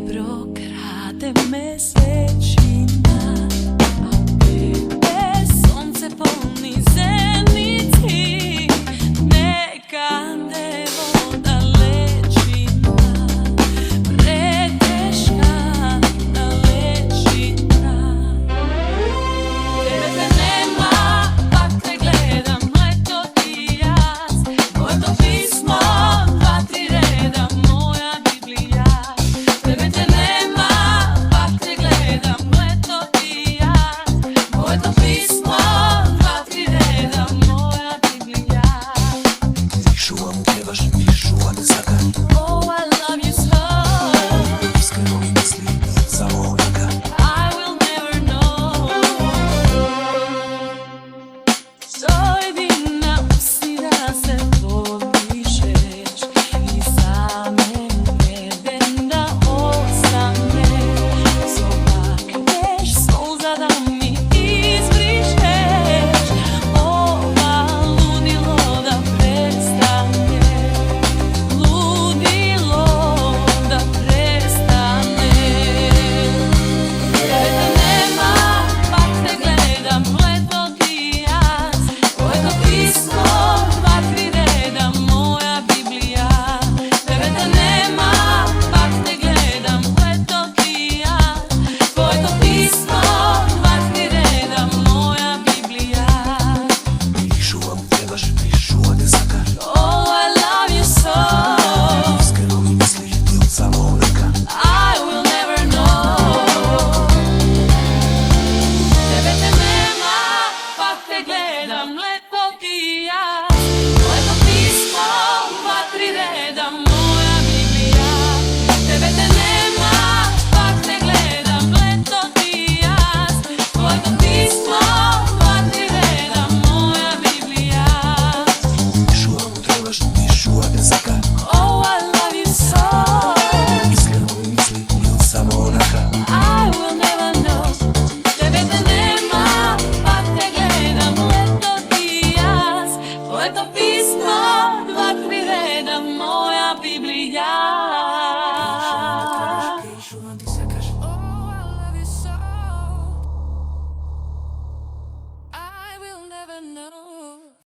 srebro krade mesečina, a tebe sonce polni zenici, neka devo dalečina, preteška dalečina. Tebe te nema, pak te gledam, leto ti jaz, moje pismo, 2-3 reda, moja Biblija. Tebe te nema, pak te gledam, leto ti jaz, moje pismo, 2-3 reda, moja Biblija. Вижу, требаш, вижу, а не сакам. Oh, I love you so. Искрено ми мисли, само така. I will never know. Sojdina usira se povišeš i same vedena ostaneš. Zobakneš solza da mi izbrišeš, ova ludilo da prestane, ludilo da prestane. Tebe te nema, pak te gledam, leto ti jaz, moje pismo, 2-3 reda, moja Biblija. Tebe te nema, pak te gledam, leto ti jaz, moje pismo, 2-3 reda, moja Biblija. Вижу, требаш, вижу, а не сакам. Oh, I love you so. Искрено ми мисли, само така. I will never know. Tebe te nema, pak te gledam, leto ti jaz, moje pismo, 2-3 reda, moja Biblija. Tebe te nema, pak te gledam, leto ti jaz, moje pismo, 2-3 reda, moja Biblija. Вижу, требаш, вижу, а не сакам. Oh, I love you so. Искрено ми мисли, само така. I will never know. Tebe te nema, pak te gledam, leto ti jaz, moje pismo, 2-3 reda, moja Biblija.